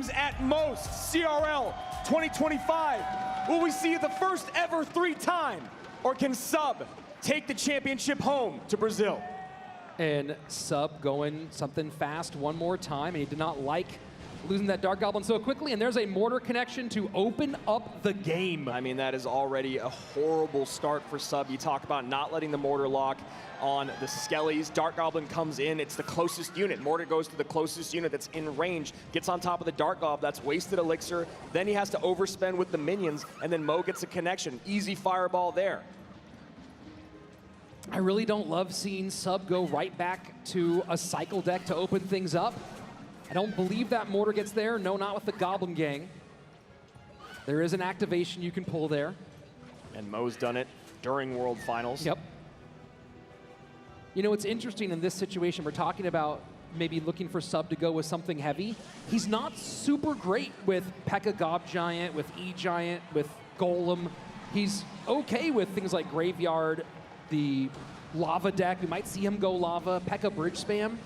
times at most, CRL 2025. Will we see the first ever 3-time? Or can Sub take the championship home to Brazil? And Sub going something fast one more time, and he did not like losing that Dark Goblin so quickly, and there's a mortar connection to open up the game. I mean, that is already a horrible start for Sub. You talk about not letting the mortar lock on the Skellies. Dark Goblin comes in, it's the closest unit. Mortar goes to the closest unit that's in range, gets on top of the Dark Goblin, that's wasted elixir. Then he has to overspend with the minions, and then Mo gets a connection. Easy fireball there. I really don't love seeing Sub go right back to a cycle deck to open things up. I don't believe that mortar gets there. No, not with the Goblin Gang. There is an activation you can pull there. And Mo's done it during World Finals. Yep. You know, it's interesting in this situation. We're talking about maybe looking for Sub to go with something heavy. He's not super great with P.E.K.K.A. Gob Giant, with E-Giant, with Golem. He's okay with things like Graveyard, the Lava deck. We might see him go Lava, P.E.K.K.A. Bridge Spam.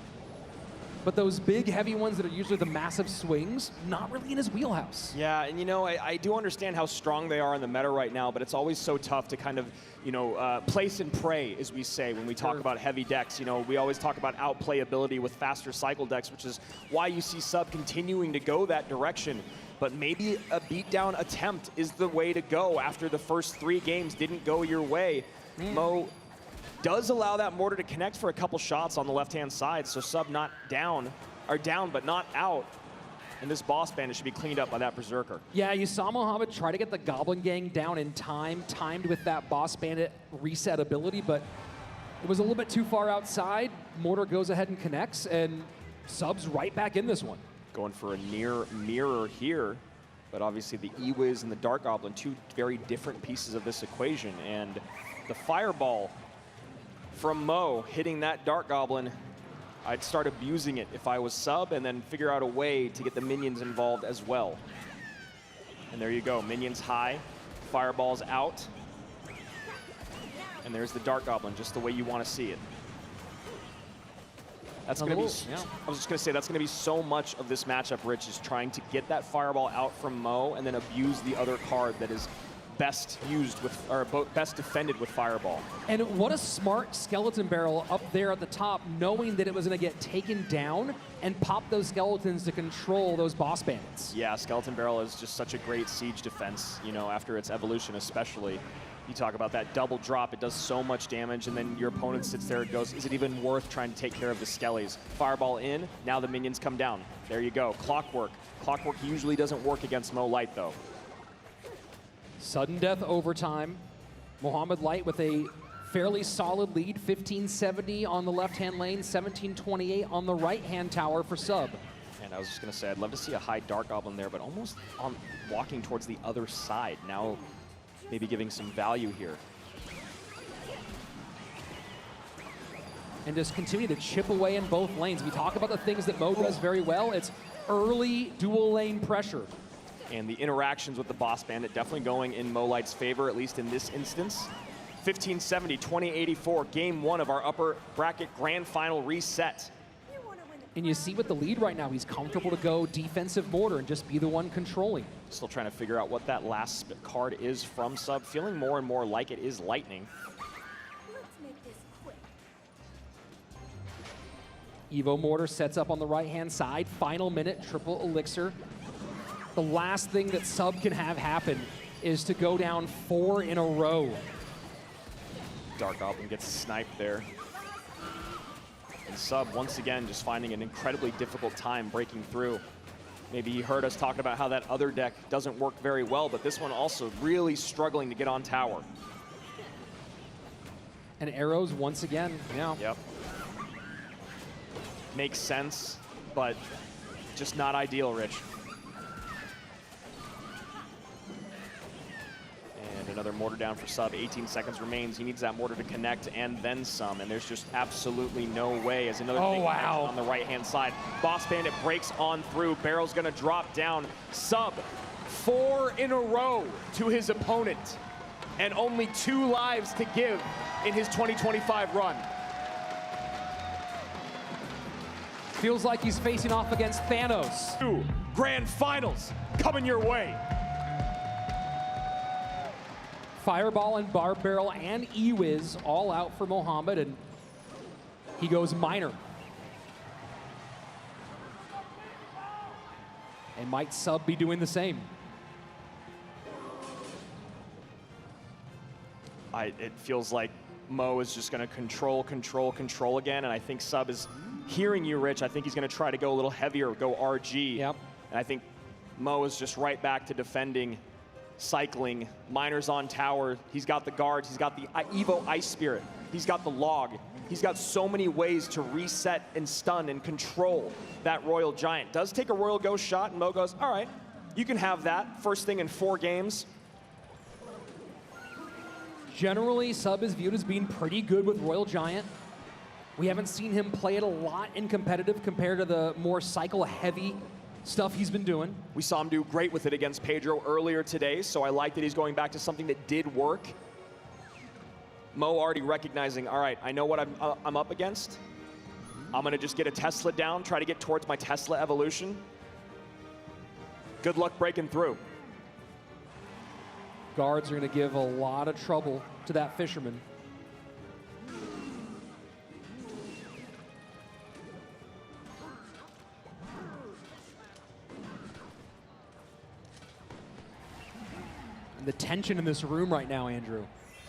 But those big, heavy ones that are usually the massive swings, not really in his wheelhouse. Yeah, and you know, I do understand how strong they are in the meta right now, but it's always so tough to kind of, you know, place and pray, as we say, when we talk about heavy decks. You know, we always talk about outplayability with faster cycle decks, which is why you see Sub continuing to go that direction. But maybe a beatdown attempt is the way to go after the first 3 games didn't go your way. Mo does allow that mortar to connect for a couple shots on the left-hand side, so Sub not down, or down but not out. And this boss bandit should be cleaned up by that Berserker. Yeah, you saw Mohamed try to get the Goblin Gang down in time, timed with that boss bandit reset ability, but it was a little bit too far outside. Mortar goes ahead and connects, and Sub's right back in this one. Going for a near mirror here, but obviously the E-Wiz and the Dark Goblin, 2 very different pieces of this equation, and the Fireball from Mo hitting that Dark Goblin, I'd start abusing it if I was Sub and then figure out a way to get the minions involved as well. And there you go, minions high, Fireball's out. And there's the Dark Goblin, just the way you want to see it. That's going to be, I was just going to say, that's going to be so much of this matchup, Rich, is trying to get that Fireball out from Mo and then abuse the other card that is best used with, or best defended with Fireball. And what a smart Skeleton Barrel up there at the top, knowing that it was going to get taken down and pop those skeletons to control those boss bandits. Yeah, Skeleton Barrel is just such a great siege defense, you know, after its evolution especially. You talk about that double drop, it does so much damage, and then your opponent sits there and goes, is it even worth trying to take care of the Skellies? Fireball in, now the minions come down. There you go, Clockwork. Clockwork usually doesn't work against Mo Light, though. Sudden death overtime. Mohamed Light with a fairly solid lead, 1570 on the left-hand lane, 1728 on the right-hand tower for Sub. And I was just going to say, I'd love to see a high Dark Goblin there, but almost on walking towards the other side. Now maybe giving some value here. And just continue to chip away in both lanes. We talk about the things that Mo does very well. It's early dual lane pressure. And the interactions with the boss bandit definitely going in Mo Light's favor, at least in this instance. 1570, 2084, game 1 of our upper bracket grand final reset. And you see with the lead right now, he's comfortable to go defensive mortar and just be the one controlling. Still trying to figure out what that last card is from Sub. Feeling more and more like it is Lightning. Let's make this quick. Evo Mortar sets up on the right-hand side. Final minute, triple elixir. The last thing that Sub can have happen is to go down 4 in a row. Dark Goblin gets sniped there. And Sub, once again, just finding an incredibly difficult time breaking through. Maybe he heard us talking about how that other deck doesn't work very well, but this one also really struggling to get on tower. And arrows once again, yeah. Yep. Makes sense, but just not ideal, Rich. And another mortar down for Sub. 18 seconds remains. He needs that mortar to connect and then some. And there's just absolutely no way as another thing on the right-hand side. Boss Bandit breaks on through. Barrel's going to drop down. Sub 4 in a row to his opponent. And only 2 lives to give in his 2025 run. Feels like he's facing off against Thanos. Two grand finals coming your way. Fireball and Barb Barrel and E-Wiz all out for Mohamed, and he goes minor. And might Sub be doing the same? It feels like Mo is just going to control again, and I think Sub is hearing you, Rich. I think he's going to try to go a little heavier, go RG. Yep. And I think Mo is just right back to defending, cycling. Miner's on tower. He's got the guards. He's got the Evo Ice Spirit. He's got the log. He's got so many ways to reset and stun and control that Royal Giant. Does take a Royal Ghost shot, and Mo goes, all right, you can have that. First thing in 4 games. Generally, Sub is viewed as being pretty good with Royal Giant. We haven't seen him play it a lot in competitive compared to the more cycle-heavy stuff he's been doing. We saw him do great with it against Pedro earlier today, so I like that he's going back to something that did work. Mo already recognizing, all right, I know what I'm up against. I'm going to just get a Tesla down, try to get towards my Tesla evolution. Good luck breaking through. Guards are going to give a lot of trouble to that Fisherman. And the tension in this room right now, Andrew.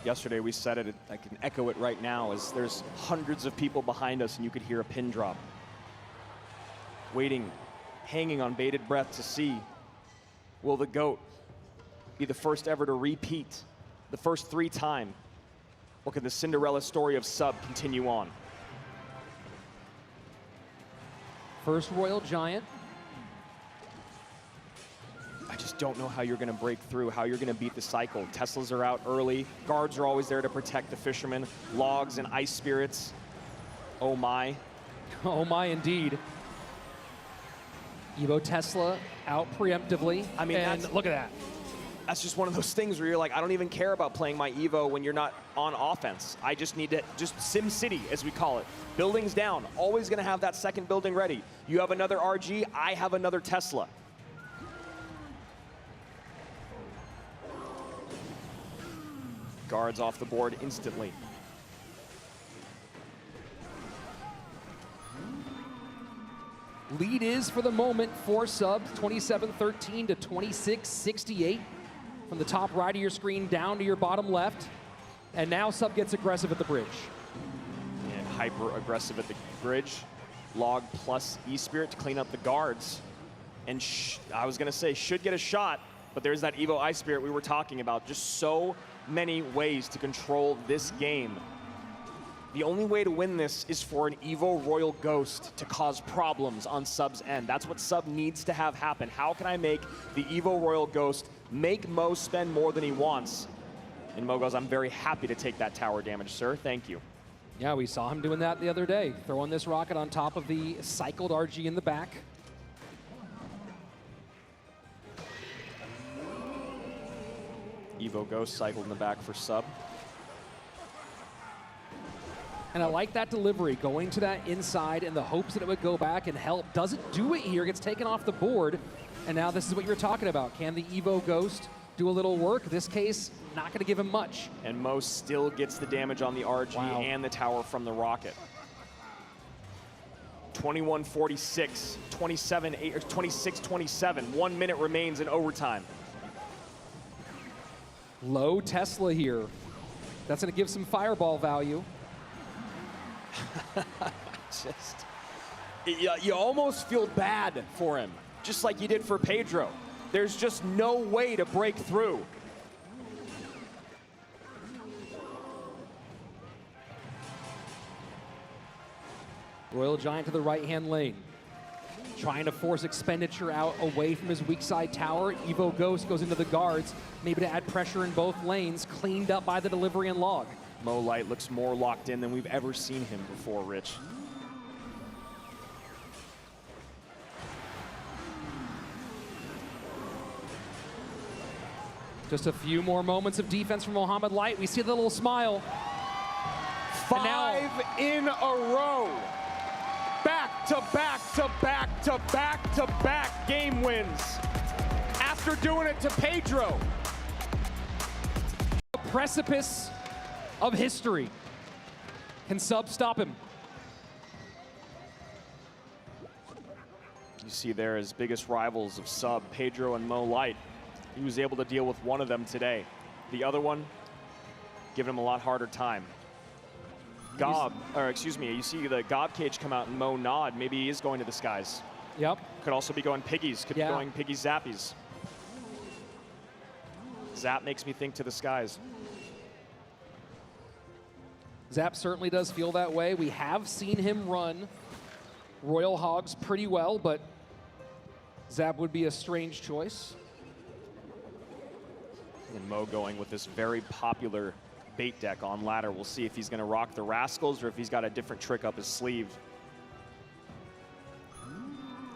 Yesterday we said it, I can echo it right now, as there's hundreds of people behind us and you could hear a pin drop. Waiting, hanging on bated breath to see, will the GOAT be the first ever to repeat the first 3 time? Or can the Cinderella story of Sub continue on? First Royal Giant. I just don't know how you're going to break through, how you're going to beat the cycle. Teslas are out early. Guards are always there to protect the Fishermen. Logs and Ice Spirits. Oh my. Oh my, indeed. Evo Tesla out preemptively. I mean, and look at that. That's just one of those things where you're like, I don't even care about playing my Evo when you're not on offense. I just need to, just Sim City, as we call it. Buildings down, always gonna have that second building ready. You have another RG, I have another Tesla. Guards off the board instantly. Lead is, for the moment, for Sub, 27-13 to 26-68. From the top right of your screen down to your bottom left. And now Sub gets aggressive at the bridge. And hyper aggressive at the bridge. Log plus E-Spirit to clean up the guards. And I was gonna say, should get a shot, but there's that Evo Ice Spirit we were talking about. Just so many ways to control this game. The only way to win this is for an Evo Royal Ghost to cause problems on Sub's end. That's what Sub needs to have happen. How can I make the Evo Royal Ghost make Mo spend more than he wants? And Mo goes, I'm very happy to take that tower damage, sir. Thank you. Yeah, we saw him doing that the other day, throwing this rocket on top of the cycled RG in the back. Evo Ghost cycled in the back for Sub. And I like that delivery, going to that inside in the hopes that it would go back and help. Doesn't do it here, gets taken off the board. And now this is what you were talking about. Can the Evo Ghost do a little work? This case, not going to give him much. And Mo still gets the damage on the RG and the tower from the rocket. 21-46, 26-27. 1 minute remains in overtime. Low Tesla here. That's going to give some fireball value. You almost feel bad for him, just like you did for Pedro. There's just no way to break through. Royal Giant to the right-hand lane. Trying to force expenditure out away from his weak side tower. Evo Ghost goes into the guards, maybe to add pressure in both lanes, cleaned up by the delivery and log. Mo Light looks more locked in than we've ever seen him before, Rich. Just a few more moments of defense from Mohamed Light. We see the little smile. 5 in a row. back-to-back-to-back-to-back game wins after doing it to Pedro. The precipice of history. Can Sub stop him? You see there his biggest rivals of Sub, Pedro and Mo Light. He was able to deal with one of them today. The other one, giving him a lot harder time. You see the Gob cage come out and Mo nod. Maybe he is going to the skies. Yep. Could also be going piggies. Could be going piggy zappies. Zap makes me think to the skies. Zap certainly does feel that way. We have seen him run Royal Hogs pretty well, but Zap would be a strange choice. And Mo going with this very popular bait deck on ladder. We'll see if he's going to rock the Rascals or if he's got a different trick up his sleeve.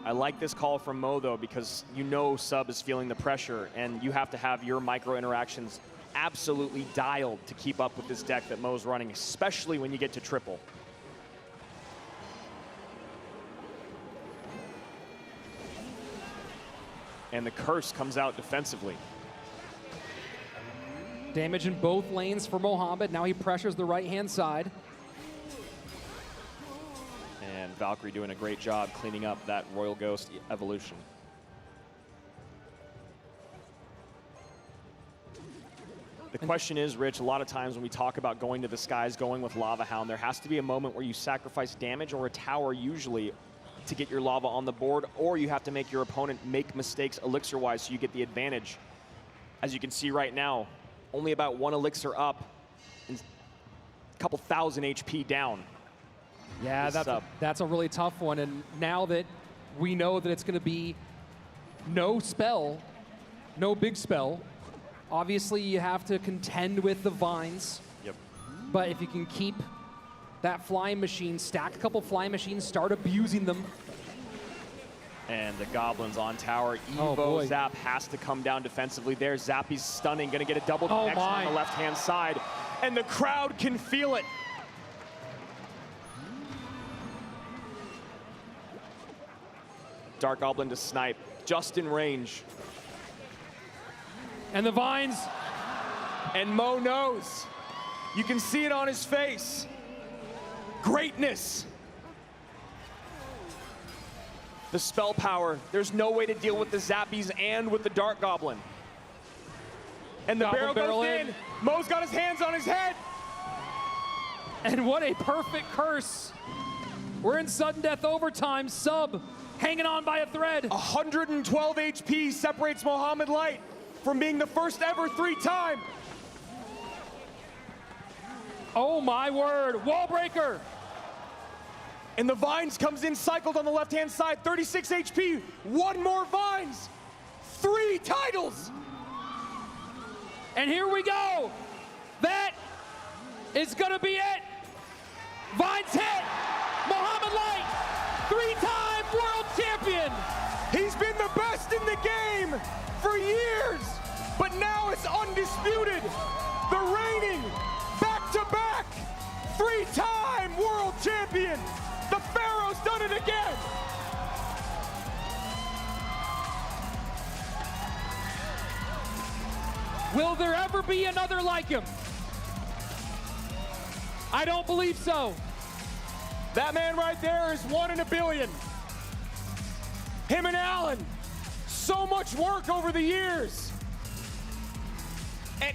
I like this call from Mo, though, because you know Sub is feeling the pressure, and you have to have your micro interactions absolutely dialed to keep up with this deck that Mo's running, especially when you get to triple. And the curse comes out defensively. Damage in both lanes for Mohamed. Now he pressures the right-hand side. And Valkyrie doing a great job cleaning up that Royal Ghost evolution. The question is, Rich, a lot of times when we talk about going to the skies, going with Lava Hound, there has to be a moment where you sacrifice damage or a tower usually to get your Lava on the board, or you have to make your opponent make mistakes elixir-wise so you get the advantage. As you can see right now, only about 1 elixir up and a couple thousand HP down. Yeah, that's a really tough one. And now that we know that it's going to be no spell, no big spell, obviously you have to contend with the vines. Yep. But if you can keep that flying machine, stack a couple flying machines, start abusing them. And the Goblins on tower. Evo Zap has to come down defensively there. Zappy's stunning, gonna get a double connection on the left-hand side. And the crowd can feel it. Dark Goblin to snipe, just in range. And the vines. And Mo knows. You can see it on his face. Greatness. The spell power. There's no way to deal with the Zappies and with the Dark Goblin. And the barrel goes in. Mo's got his hands on his head. And what a perfect curse. We're in sudden death overtime. Sub hanging on by a thread. 112 HP separates Mohamed Light from being the first ever 3-time. Oh my word, wall breaker. And the Vines comes in, cycled on the left-hand side, 36 HP, 1 more Vines, 3 titles. And here we go. That is gonna be it. Vines hit, Mohamed Light, 3-time world champion. He's been the best in the game for years, but now it's undisputed. The reigning, back-to-back, 3-time world champion. The Pharaoh's done it again. Will there ever be another like him? I don't believe so. That man right there is 1 in a billion. Him and Allen, so much work over the years. And